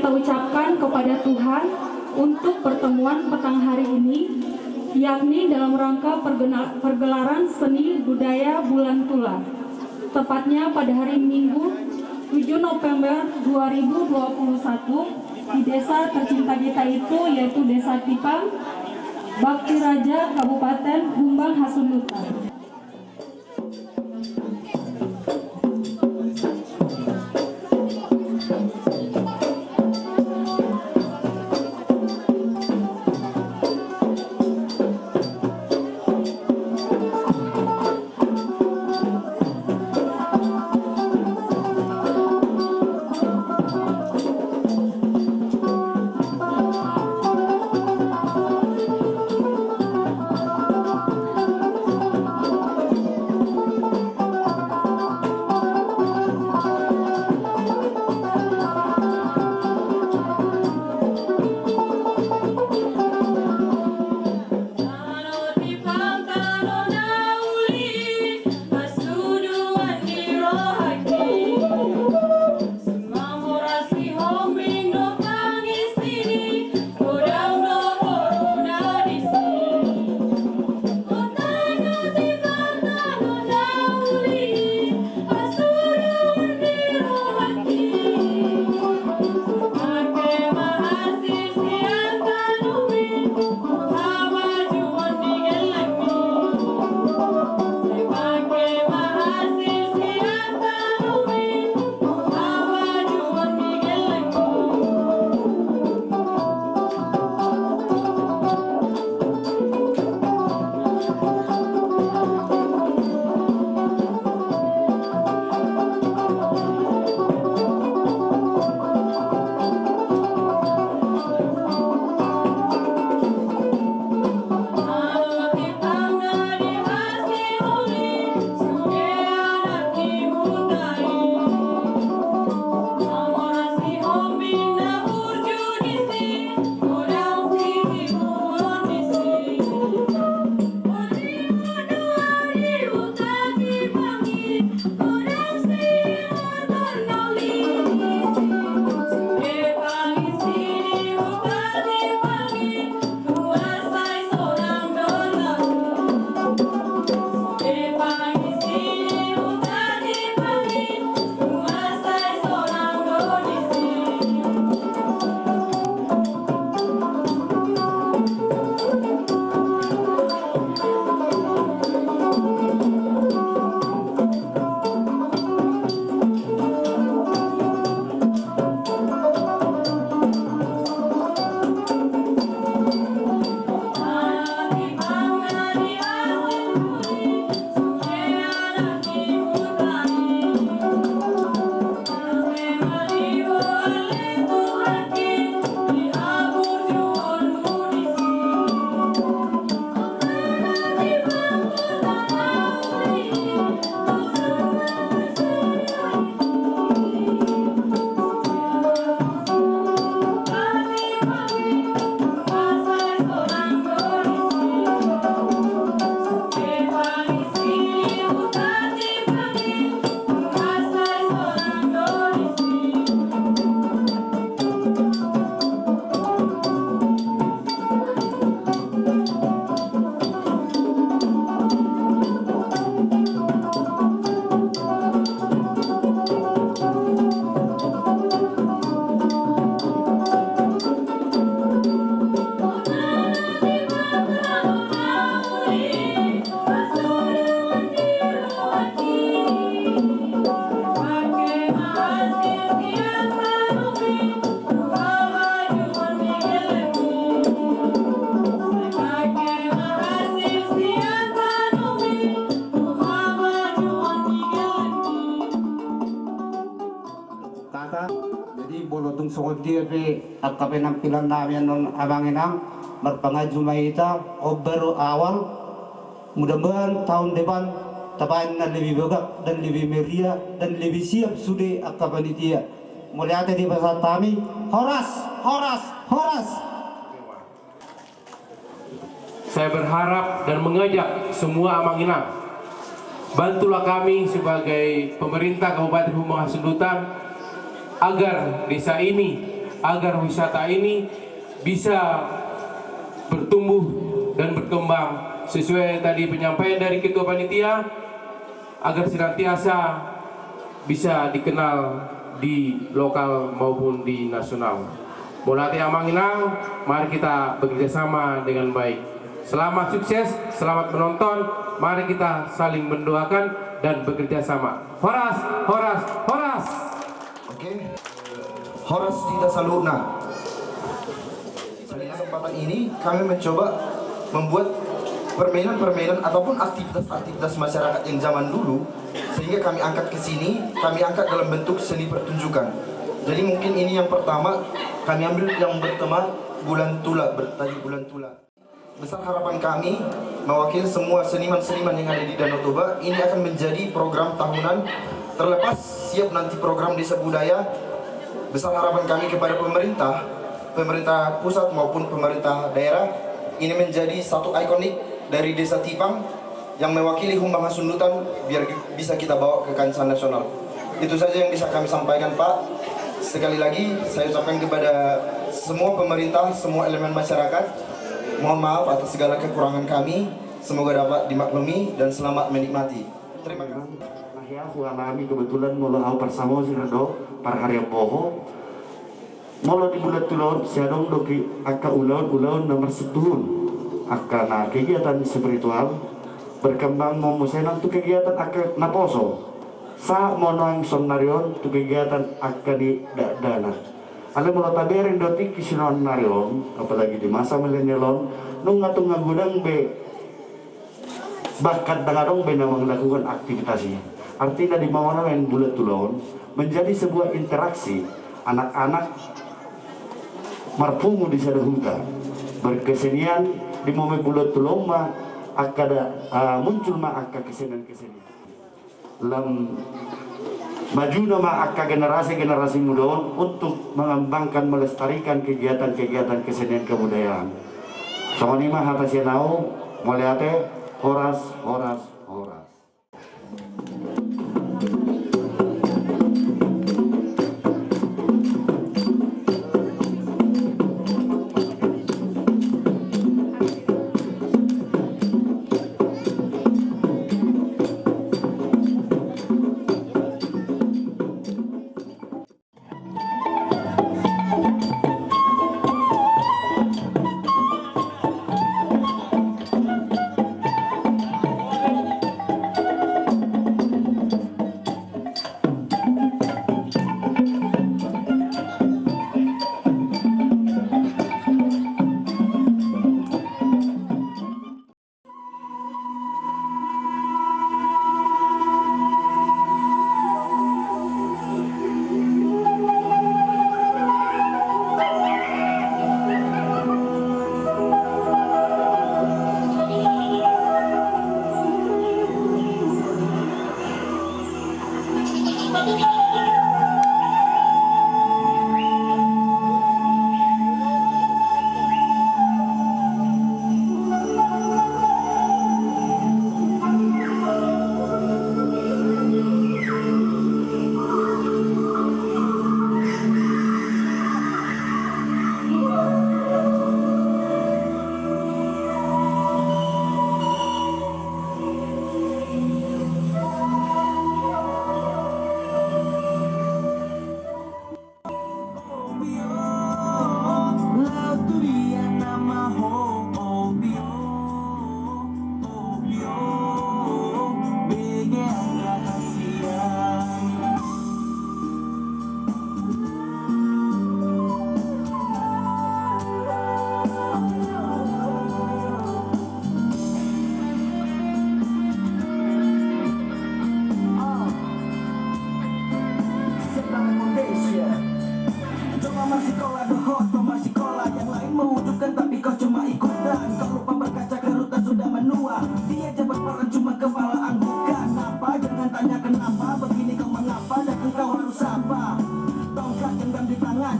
kita ucapkan kepada Tuhan untuk pertemuan petang hari ini, yakni dalam rangka pergelaran seni budaya bulan Tula, tepatnya pada hari Minggu 7 November 2021 di desa tercinta kita itu, yaitu Desa Tipang, Bakti Raja, Kabupaten Humbang Hasundutan. Jadi bolotong songodier at penampilan namin ng abanginang magpangajumayita o baru awal mudah-mudahan tahun depan tapan na lebih bagak dan lebih meriah dan lebih siap sudah at panitia. Melihat di pasar kami, horas. Saya berharap dan mengajak semua Amanginang, bantulah kami sebagai pemerintah Kabupaten Humbang Hasundutan agar desa ini agar wisata ini bisa bertumbuh dan berkembang sesuai tadi penyampaian dari Ketua Panitia, agar senantiasa bisa dikenal di lokal maupun di nasional. Molati Amanginang, mari kita bekerjasama dengan baik. Selamat sukses, selamat menonton. Mari kita saling mendoakan dan bekerja sama. Horas, horas, horas. Oke, Horas tidak salurna. Pada kesempatan ini kami mencoba membuat permainan-permainan ataupun aktivitas-aktivitas masyarakat yang zaman dulu, sehingga kami angkat ke sini, kami angkat dalam bentuk seni pertunjukan. Jadi mungkin ini yang pertama, kami ambil yang bertema Bulan Tula, bertajuk Bulan Tula. Besar harapan kami mewakili semua seniman-seniman yang ada di Danau Toba, ini akan menjadi program tahunan, terlepas siap nanti program desa budaya. Besar harapan kami kepada pemerintah pusat maupun pemerintah daerah, ini menjadi satu ikonik dari Desa Tipang yang mewakili Humbang Hasundutan biar bisa kita bawa ke kancah nasional. Itu saja yang bisa kami sampaikan, Pak. Sekali lagi saya ucapkan kepada semua pemerintah, semua elemen masyarakat, mohon maaf atas segala kekurangan kami. Semoga dapat dimaklumi dan selamat menikmati. Terima kasih. Nah ya, kami kebetulan mula au bersama sirado par hari poho. Mula di bulan tulon siadong doki aka ulaun nomor 10. Akana kegiatan spiritual berkembang momusenan tu kegiatan aka naposo. Sa monoang sonarion tu kegiatan aka di dana. Ale mula taberin doti kisinon narion, apalagi di masa milenialon, nung ngatung ngagudang be bakat dangadong be namang melakukan aktivitasnya. Artinya di mana main bulat tulon menjadi sebuah interaksi anak-anak marpungu di sadahuta berkesenian di momen bulat tulon mah akada muncul mah akka kesenian-kesenian lam maju nama akka generasi muda untuk mengembangkan melestarikan kegiatan-kegiatan kesenian kebudayaan. Sama ni mah atas yanau melihatnya horas.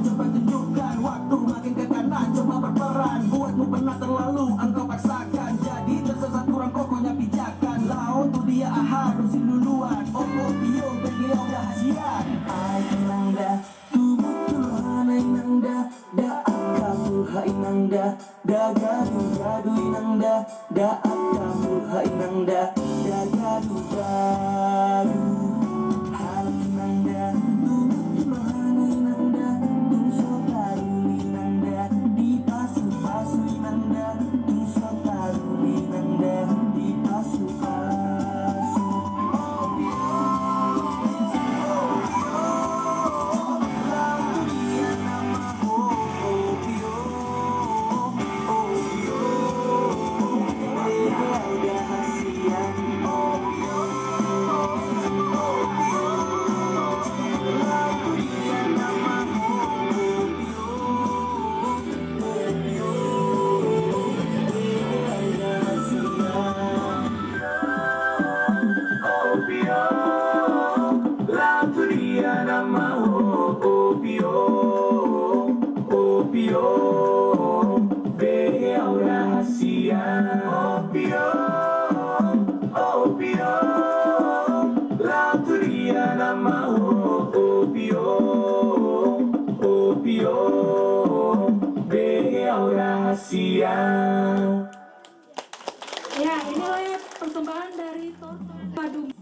Coba tunjukkan waktu makin ke kanan, coba berperan, buatmu pernah terlalu engkau paksakan. Jadi tersesat kurang kokohnya pijakan. Laut tuh dia harus duluan. Oh bio beliau dahsyat. Ay nang da, tubuh tuhan ay nang da. inangda daat kamulha inangda da gaduh halam inangda tubuk mahana inangda tungso taruli inangda di pasu inangda tungso taruli inangda di pasu Ya, inilah persembahan dari Toto Badung.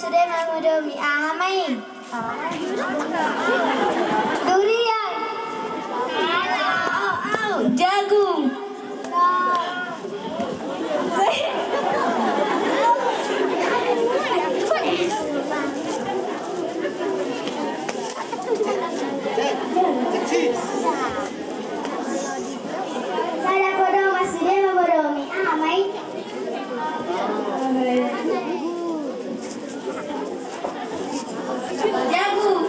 sudah memedomi amai. Durian. Jagung. Saya bodoh masih dia membodomi amai. Jagung.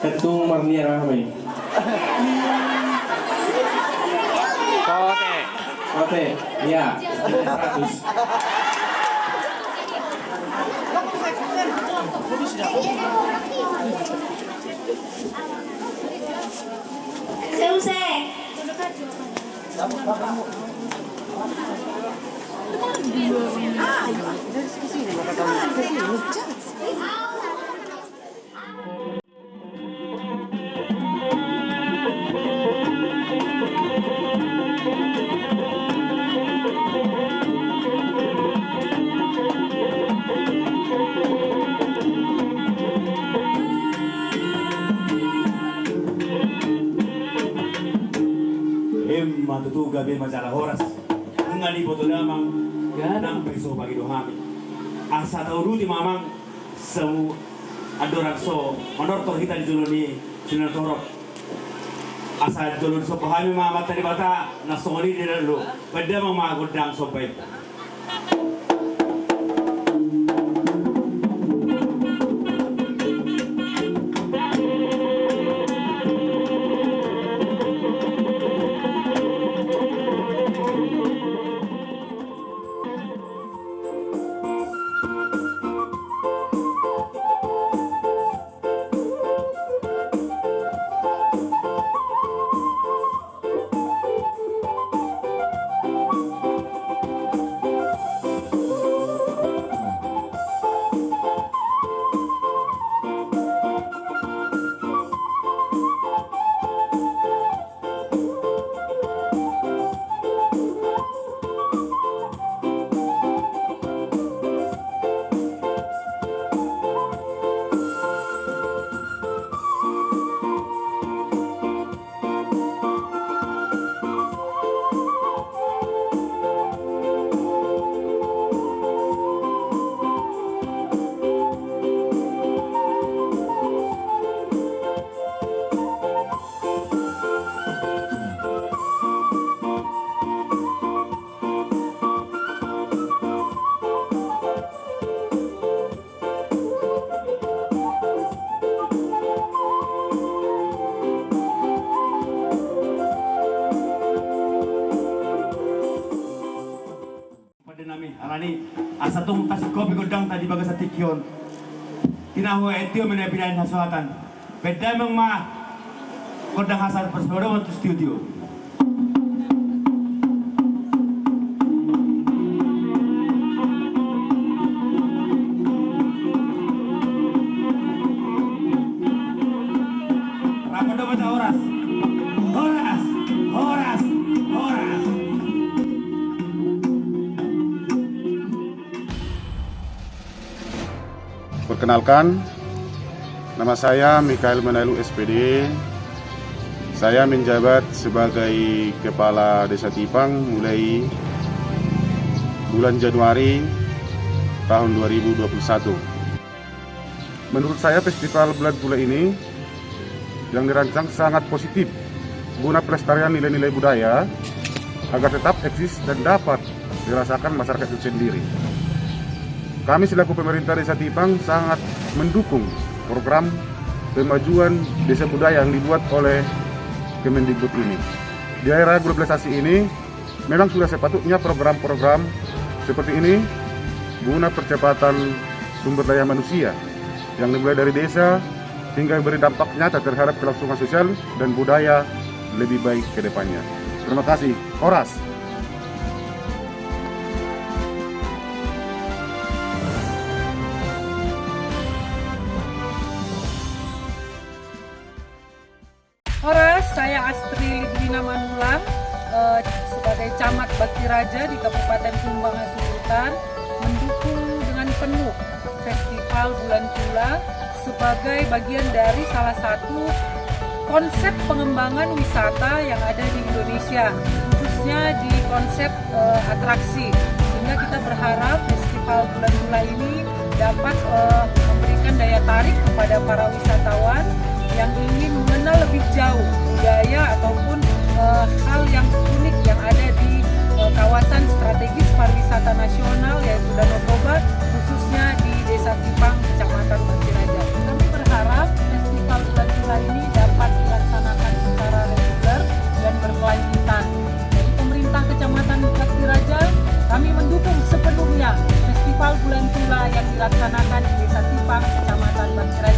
Ketung Marnia Rahmai. Kote, ya, 100. Selesai. Matutuga be masalah horas ngali boto damang nang peso bagi dohami asa tau ruti mamang semu adoran so monorto kita di juluni sinar torok asa julun so pahami mama tadi bata na songoni di lalu pada mama godang so baik. Alani asa tung kasih kopi godang tadi bagas atikion tinahu etio mena pilihan haswatan beda memang mah godang hasar persodo untuk studio rapodo bata horas horas horas horas. Perkenalkan, nama saya Mikael Manailu SPD. Saya menjabat sebagai Kepala Desa Tipang mulai bulan Januari tahun 2021. Menurut saya Festival Bulan Tula ini yang dirancang sangat positif guna pelestarian nilai-nilai budaya agar tetap eksis dan dapat dirasakan masyarakat itu sendiri. Kami selaku pemerintah Desa Tipang sangat mendukung program pemajuan desa budaya yang dibuat oleh Kemendikbud ini. Di era globalisasi ini, memang sudah sepatutnya program-program seperti ini guna percepatan sumber daya manusia yang dimulai dari desa hingga beri dampak nyata terhadap kelangsungan sosial dan budaya lebih baik ke depannya. Terima kasih. Horas. saya Astri Lidwina Manulang sebagai Camat Bakti Raja di Kabupaten Tumbang Sultan mendukung dengan penuh Festival Bulan Tula sebagai bagian dari salah satu konsep pengembangan wisata yang ada di Indonesia, khususnya di konsep atraksi. Sehingga kita berharap Festival Bulan Tula ini dapat memberikan daya tarik kepada para wisatawan yang ingin mengenal lebih jauh budaya ataupun hal yang unik yang ada di kawasan strategis pariwisata nasional yaitu Danau Toba, khususnya di Desa Tipang, Kecamatan Bakti Raja. Kami berharap Festival Bulan Tula ini dapat dilaksanakan secara reguler dan berkelanjutan. Dari pemerintah Kecamatan Bakti Raja, kami mendukung sepenuhnya Festival Bulan Tula yang dilaksanakan di Desa Tipang, Kecamatan Bakti Raja.